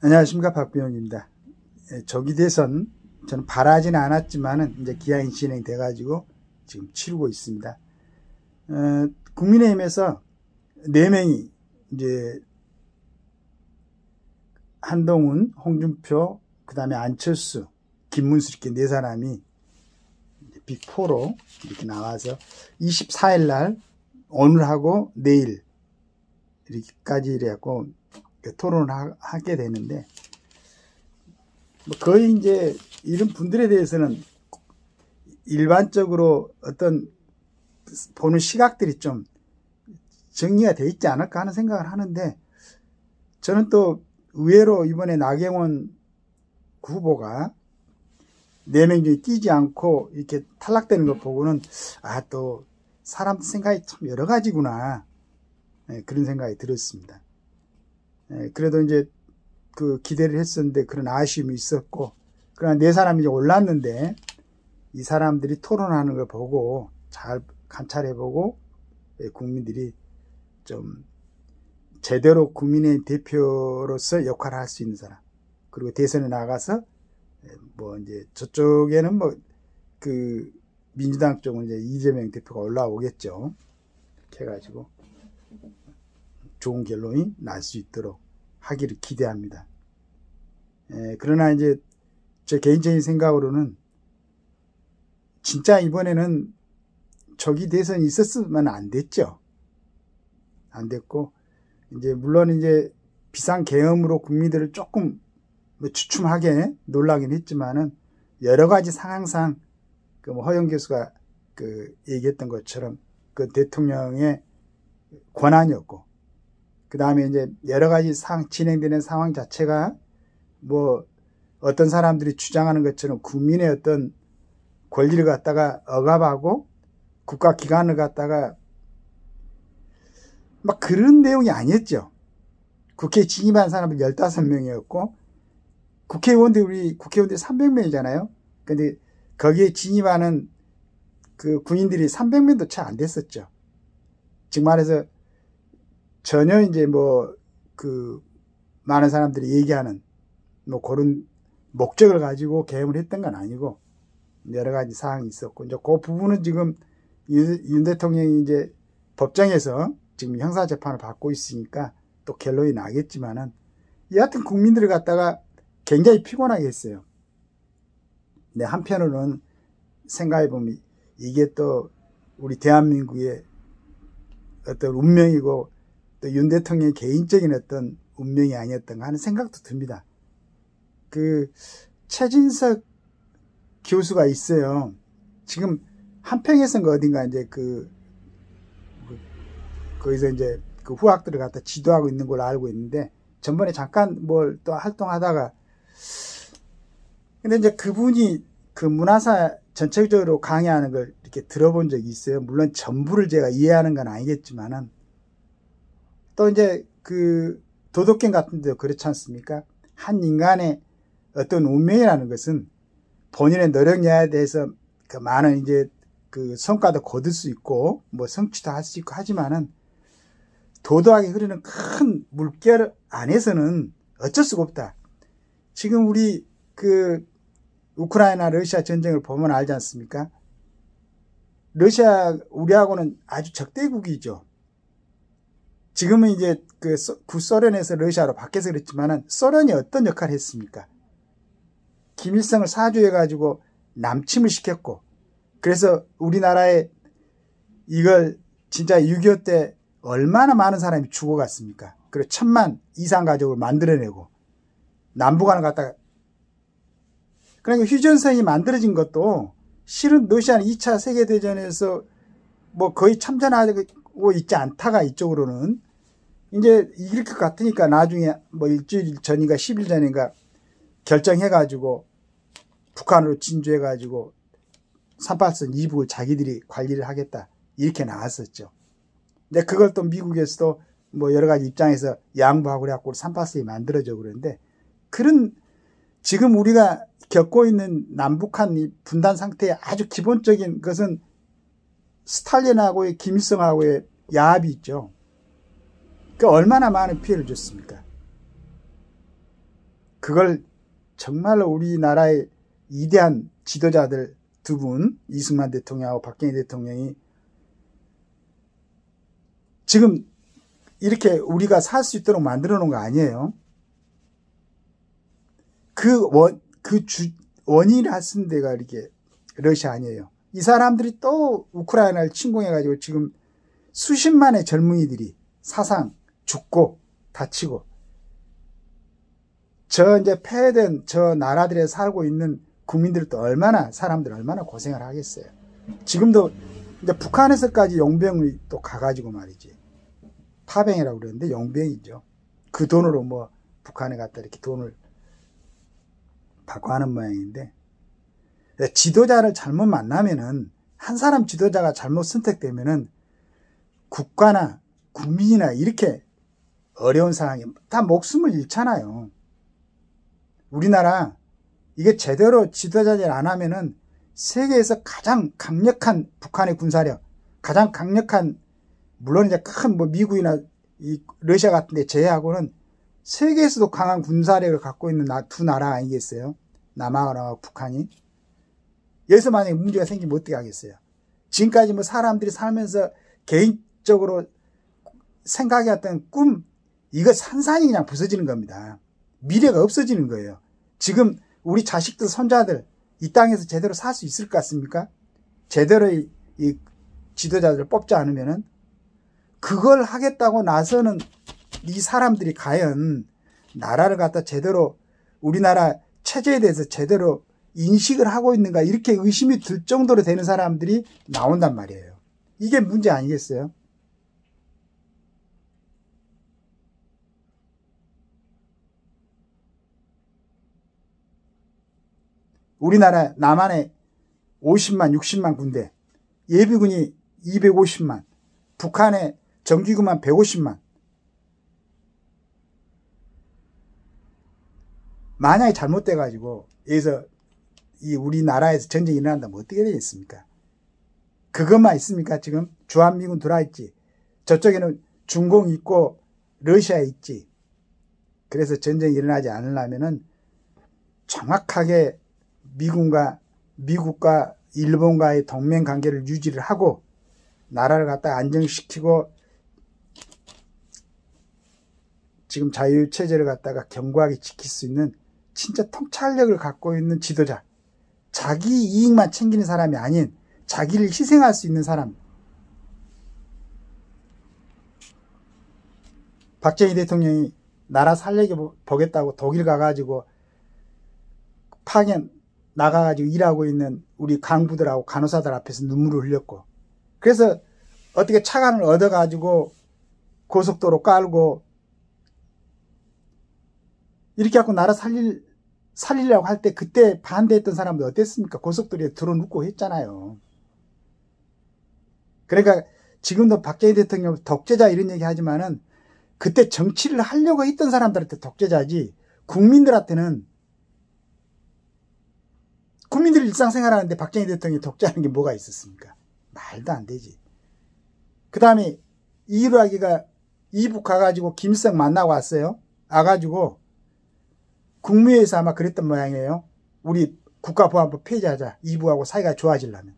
안녕하십니까, 박병영입니다. 조기 대선 저는 바라지는 않았지만은 이제 기한이 진행돼 가지고 지금 치르고 있습니다. 국민의힘에서 4명이 이제 한동훈, 홍준표, 그다음에 안철수, 김문수 이렇게 4사람이 빅4로 이렇게 나와서 24일 날 오늘하고 내일 이렇게까지 이래갖고 토론을 하게 되는데, 거의 이제 이런 분들에 대해서는 일반적으로 어떤 보는 시각들이 좀 정리가 돼 있지 않을까 하는 생각을 하는데, 저는 또 의외로 이번에 나경원 후보가 4명 중에 뛰지 않고 이렇게 탈락되는 것 보고는 또 사람 생각이 참 여러 가지구나, 그런 생각이 들었습니다. 그래도 이제 그 기대를 했었는데 그런 아쉬움이 있었고, 그러나 4사람이 이제 올랐는데 이 사람들이 토론하는 걸 보고 잘 관찰해보고 국민들이 좀 제대로 국민의 대표로서 역할을 할 수 있는 사람, 그리고 대선에 나가서 뭐 이제 저쪽에는 뭐 그 민주당 쪽은 이제 이재명 대표가 올라오겠죠. 이렇게 해가지고 좋은 결론이 날 수 있도록 하기를 기대합니다. 그러나 이제 제 개인적인 생각으로는 진짜 이번에는 조기 대선이 있었으면 안 됐죠. 안 됐고, 이제 물론 이제 비상계엄으로 국민들을 조금 주춤하게 놀라긴 했지만은 여러 가지 상황상 그 허영 교수가 그 얘기했던 것처럼 그 대통령의 권한이었고, 그 다음에 이제 여러 가지 진행되는 상황 자체가 뭐 어떤 사람들이 주장하는 것처럼 국민의 어떤 권리를 갖다가 억압하고 국가기관을 갖다가 막 그런 내용이 아니었죠. 국회에 진입한 사람은 15명이었고, 우리 국회의원들이 300명이잖아요. 근데 거기에 진입하는 그 군인들이 300명도 채 안 됐었죠. 즉 말해서 전혀 이제 뭐 그 많은 사람들이 얘기하는 뭐 그런 목적을 가지고 계엄을 했던 건 아니고 여러 가지 사항이 있었고, 이제 그 부분은 지금 윤 대통령이 이제 법정에서 지금 형사재판을 받고 있으니까 또 결론이 나겠지만은, 여하튼 국민들을 갖다가 굉장히 피곤하게 했어요. 근데 한편으로는 생각해보면 이게 또 우리 대한민국의 어떤 운명이고 또 윤 대통령의 개인적인 어떤 운명이 아니었던가 하는 생각도 듭니다. 그 최진석 교수가 있어요. 지금 한평에서인가 어딘가 이제 거기서 이제 그 후학들을 갖다 지도하고 있는 걸로 알고 있는데, 전번에 잠깐 뭘 또 활동하다가, 근데 이제 그분이 그 문화사 전체적으로 강의하는 걸 이렇게 들어본 적이 있어요. 물론 전부를 제가 이해하는 건 아니겠지만은, 또 이제 그 도덕경 같은 데도 그렇지 않습니까? 한 인간의 어떤 운명이라는 것은 본인의 노력에 대해서 그 많은 이제 그 성과도 거둘 수 있고 뭐 성취도 할 수 있고 하지만은, 도도하게 흐르는 큰 물결 안에서는 어쩔 수가 없다. 지금 우리 그 우크라이나 러시아 전쟁을 보면 알지 않습니까? 러시아 우리하고는 아주 적대국이죠. 지금은 이제 그 구소련에서 러시아로 바뀌어서 그랬지만은, 소련이 어떤 역할을 했습니까? 김일성을 사주해가지고 남침을 시켰고, 그래서 우리나라에 이걸 진짜 6.25 때 얼마나 많은 사람이 죽어갔습니까? 그리고 1000만 이상 가족을 만들어내고 남북한을 갖다가, 그러니까 휴전선이 만들어진 것도 실은 러시아는 2차 세계대전에서 뭐 거의 참전하고 있지 않다가 이쪽으로는 이제 이길 것 같으니까 나중에 뭐 일주일 전인가 10일 전인가 결정해가지고 북한으로 진주해가지고 38선 이북을 자기들이 관리를 하겠다, 이렇게 나왔었죠. 근데 그걸 또 미국에서도 뭐 여러 가지 입장에서 양보하고 그래갖고 38선이 만들어져 그러는데, 그런 지금 우리가 겪고 있는 남북한 분단 상태의 아주 기본적인 것은 스탈린하고의 김일성하고의 야합이 있죠. 그 얼마나 많은 피해를 줬습니까? 그걸 정말로 우리나라의 위대한 지도자들 두 분, 이승만 대통령하고 박정희 대통령이 지금 이렇게 우리가 살 수 있도록 만들어 놓은 거 아니에요. 원인을 하신 데가 이렇게 러시아 아니에요. 이 사람들이 또 우크라이나를 침공해가지고 지금 수십만의 젊은이들이 사상 죽고 다치고 이제 폐해된 저 나라들에 살고 있는 국민들도 사람들 얼마나 고생을 하겠어요. 지금도 이제 북한에서까지 용병이 또 가가지고 말이지. 파병이라고 그러는데 용병이죠. 그 돈으로 뭐 북한에 갔다 이렇게 돈을 받고 하는 모양인데, 지도자를 잘못 만나면은, 한 사람 지도자가 잘못 선택되면은 국가나 국민이나 이렇게 어려운 상황에 다 목숨을 잃잖아요. 우리나라 이게 제대로 지도자질 안 하면은 세계에서 가장 강력한 북한의 군사력, 가장 강력한, 물론 이제 큰 뭐 미국이나 이 러시아 같은 데 제외하고는 세계에서도 강한 군사력을 갖고 있는 두 나라 아니겠어요? 남한하고 북한이. 여기서 만약에 문제가 생기면 어떻게 하겠어요? 지금까지 뭐 사람들이 살면서 개인적으로 생각해왔던 꿈, 이거 산산이 그냥 부서지는 겁니다. 미래가 없어지는 거예요. 지금 우리 자식들, 손자들 이 땅에서 제대로 살 수 있을 것 같습니까? 제대로 이 지도자들을 뽑지 않으면은, 그걸 하겠다고 나서는 이 사람들이 과연 나라를 갖다 제대로, 우리나라 체제에 대해서 제대로 인식을 하고 있는가, 이렇게 의심이 들 정도로 되는 사람들이 나온단 말이에요. 이게 문제 아니겠어요? 우리나라 남한에 50만, 60만 군대, 예비군이 250만, 북한에 정규군만 150만. 만약에 잘못돼가지고 여기서 우리나라에서 전쟁이 일어난다면 어떻게 되겠습니까? 그것만 있습니까? 지금 주한미군 들어와 있지. 저쪽에는 중공이 있고 러시아 있지. 그래서 전쟁이 일어나지 않으려면은 정확하게 미국과 일본과의 동맹 관계를 유지를 하고 나라를 갖다가 안정시키고 지금 자유체제를 갖다가 견고하게 지킬 수 있는 진짜 통찰력을 갖고 있는 지도자, 자기 이익만 챙기는 사람이 아닌 자기를 희생할 수 있는 사람. 박정희 대통령이 나라 살리게 보겠다고 독일 가가지고 파견 나가가지고 일하고 있는 우리 간부들하고 간호사들 앞에서 눈물을 흘렸고, 그래서 어떻게 차관을 얻어가지고 고속도로 깔고 이렇게 하고 나라 살리려고 할 때 그때 반대했던 사람들 어땠습니까? 고속도로에 들어눕고 했잖아요. 그러니까 지금도 박정희 대통령 독재자 이런 얘기 하지만은 그때 정치를 하려고 했던 사람들한테 독재자지, 국민들한테는, 국민들이 일상생활하는데 박정희 대통령이 독재하는 게 뭐가 있었습니까? 말도 안 되지. 그 다음에 이일하기가 이북 가가지고 김일성 만나고 왔어요. 와가지고 국무회의에서 아마 그랬던 모양이에요. 우리 국가보안법 폐지하자. 이북하고 사이가 좋아지려면.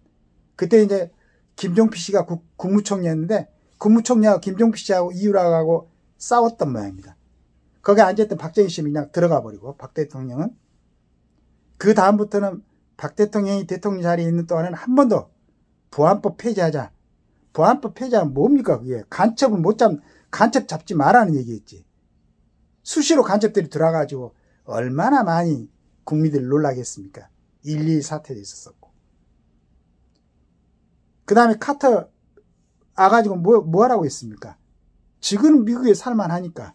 그때 이제 김종필 씨가 국무총리였는데 국무총리하고 김종필 씨하고 이일하고 싸웠던 모양입니다. 거기에 앉아있던 박정희 씨는 그냥 들어가 버리고, 박 대통령은. 그 다음부터는 박 대통령이 대통령 자리에 있는 동안은 한 번도 보안법 폐지하자. 보안법 폐지하면 뭡니까 그게? 간첩 잡지 말라는 얘기였지. 수시로 간첩들이 들어와가지고 얼마나 많이 국민들이 놀라겠습니까? 1.2 사태도 있었었고. 그 다음에 카터 와가지고 뭐 하라고 했습니까? 지금은 미국에 살만하니까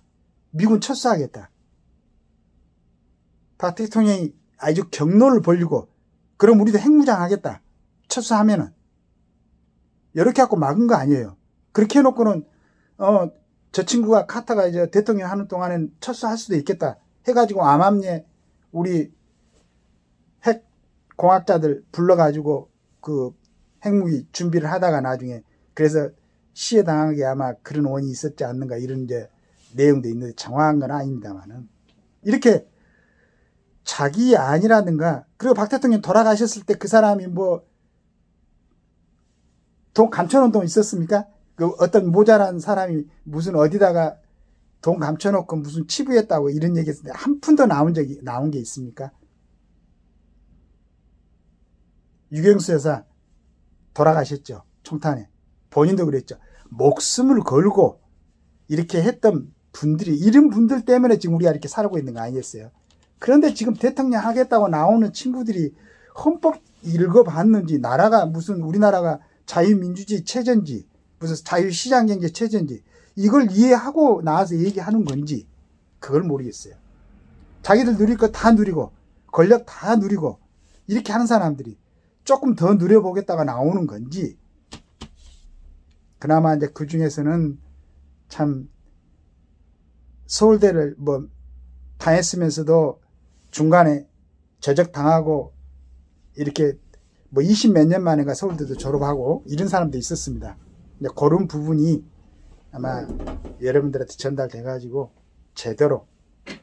미군 철수하겠다. 박 대통령이 아주 경로를 벌리고, 그럼 우리도 핵무장 하겠다. 철수하면은. 이렇게 하고 막은 거 아니에요. 그렇게 해놓고는, 저 친구가 카타가 이제 대통령 하는 동안엔 철수할 수도 있겠다. 해가지고 암암리에 우리 핵 공학자들 불러가지고 그 핵무기 준비를 하다가 나중에, 그래서 시해 당하게 아마 그런 원인이 있었지 않는가, 이런 이제 내용도 있는데 정확한 건 아닙니다만은. 이렇게 자기 아니라든가, 그리고 박 대통령 돌아가셨을 때 그 사람이 뭐 돈 감춰놓은 돈 있었습니까? 그 어떤 모자란 사람이 무슨 어디다가 돈 감춰놓고 무슨 치부했다고 이런 얘기 했는데 한 푼도 나온 게 있습니까? 유경수 여사 돌아가셨죠. 총탄에. 본인도 그랬죠. 목숨을 걸고 이렇게 했던 분들이, 이런 분들 때문에 지금 우리가 이렇게 살고 있는 거 아니겠어요? 그런데 지금 대통령 하겠다고 나오는 친구들이 헌법 읽어봤는지, 나라가 무슨 우리나라가 자유민주주의 체제인지, 무슨 자유시장경제 체제인지, 이걸 이해하고 나와서 얘기하는 건지 그걸 모르겠어요. 자기들 누릴 거 다 누리고 권력 다 누리고 이렇게 하는 사람들이 조금 더 누려보겠다가 나오는 건지, 그나마 이제 그 중에서는 참 서울대를 뭐 다녔으면서도 중간에 제적당하고 이렇게 뭐 20몇 년 만에가 서울대도 졸업하고 이런 사람도 있었습니다. 근데 그런 부분이 아마 여러분들한테 전달돼 가지고 제대로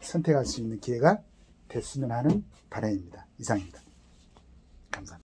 선택할 수 있는 기회가 됐으면 하는 바람입니다. 이상입니다. 감사합니다.